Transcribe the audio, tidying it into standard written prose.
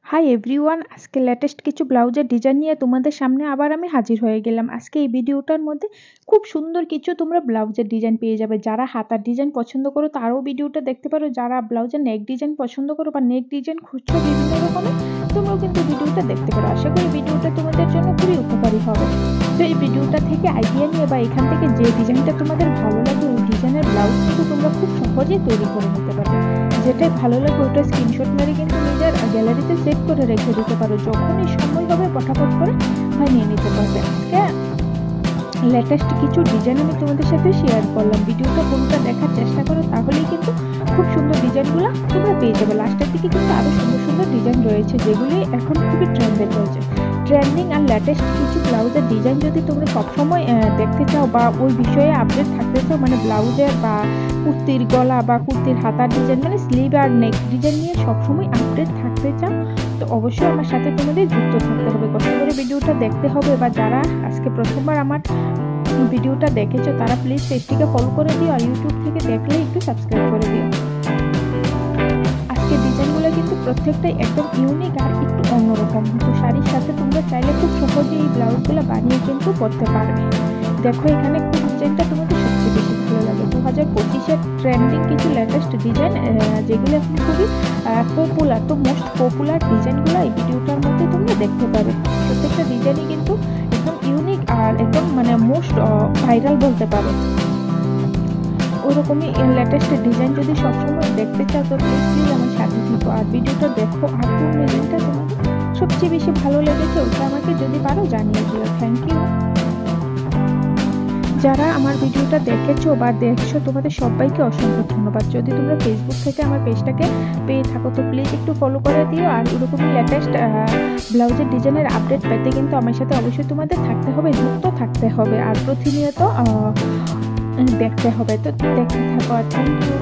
Hi everyone, আজকে latest কিছু ব্লাউজের ডিজাইন নিয়ে তোমাদের সামনে আবার আমি হাজির হয়ে গেলাম। আজকে এই ভিডিওটার মধ্যে খুব সুন্দর কিছু তোমরা ব্লাউজের ডিজাইন পেয়ে যাবে। যারা হাতার ডিজাইন পছন্দ করো তারাও ভিডিওটা দেখতে পারো, যারা ব্লাউজের নেক ডিজাইন পছন্দ করো বা নেক ডিজাইন খুঁজছো বিভিন্ন রকমের, তোমরাও কিন্তু ভিডিওটা দেখতে পারো। আশা করি ভিডিওটা তোমাদের জন্য খুবই উপকারী হবে। তো এই ভিডিওটা থেকে আইডিয়া নিয়ে বা এখান থেকে যে ডিজাইনটা তোমাদের ভালো লাগে ওই ডিজাইনের ব্লাউজ কিন্তু তোমরা খুব সহজেই তৈরি করে নিতে পারো। যেটাই ভালো লাগে ওটা স্ক্রিনশট মেরে কিন্তু নিজের গ্যালারিতে সেভ করে রেখে দিতে পারো। যখনই সময় হবে ফটাফট করে নিয়ে নিতে পারবে। আজকে লেটেস্ট কিছু ডিজাইন আমি তোমাদের সাথে শেয়ার করলাম। ভিডিওটা পুরোটা দেখার চেষ্টা করো, তাহলেই কিন্তু খুব সুন্দর ডিজাইনগুলো তোমরা পেয়ে যাবে। লাস্টের দিকে কিন্তু আরো সুন্দর সুন্দর ডিজাইন রয়েছে যেগুলি এখন খুবই ট্রেন্ডে রয়েছে। ট্রেন্ডিং আর লেটেস্ট কিছু ব্লাউজের ডিজাইন যদি তোমরা সবসময় দেখতে চাও বা ওই বিষয়ে আপডেট থাকতে চাও, মানে ব্লাউজের বা কুর্তির গলা বা কুর্তির হাতার ডিজাইন, মানে স্লিভ আর নেক ডিজাইন নিয়ে সবসময় আপডেট থাকতে চাও, তো অবশ্যই আমার সাথে তোমাদের যুক্ত থাকতে হবে। কষ্ট করে ভিডিওটা দেখতে হবে। বা যারা আজকে প্রথমবার আমার ভিডিওটা দেখেছো তারা প্লিজ পেজটিকে ফলো করে দিও, আর ইউটিউব থেকে দেখলে একটু সাবস্ক্রাইব করে দিও। আজকে ডিজাইনগুলো কিন্তু প্রত্যেকটাই একদম ইউনিক আর একটু অন্যরকম। তো শাড়ির সাথে তোমরা চাইলে খুব সহজে এই ব্লাউজগুলো বানিয়ে কিন্তু পরতে পারবে। দেখো এখানে কোন ডিজাইনটা তোমাদের সবচেয়ে বেশি ভালো লাগে। 2025-এর ট্রেন্ডিং কিছু লেটেস্ট ডিজাইন যেগুলো এখন খুবই পপুলার, তো মোস্ট পপুলার ডিজাইনগুলো এই ভিডিওটার মধ্যে তোমরা দেখতে পাবে। প্রত্যেকটা ডিজাইনই কিন্তু একদম ইউনিক আর একদম মানে মোস্ট ভাইরাল বলতে পারো। ওরকমই লেটেস্ট ডিজাইন যদি সবসময় দেখতে চাও তো প্লিজ আমার সাথে থাকো আর ভিডিওটা দেখো। আর কোন ডিজাইনটা তোমাদের সবচেয়ে বেশি ভালো লেগেছে ওটা আমাকে যদি পারো জানিয়ে দিও। Thank you. যারা আমার ভিডিওটা দেখেছো বা দেখছো তোমাদের সবাইকে অসংখ্য ধন্যবাদ। যদি তোমরা ফেসবুক থেকে আমার পেজটাকে পেয়ে থাকো তো প্লিজ একটু ফলো করে দিও। আর এরকমই লেটেস্ট ব্লাউজের ডিজাইনের আপডেট পেতে কিন্তু আমার সাথে অবশ্যই তোমাদের থাকতে হবে, যুক্ত থাকতে হবে আর প্রতিনিয়ত দেখতে হবে। তো দেখতে থাকো আর থ্যাংক ইউ।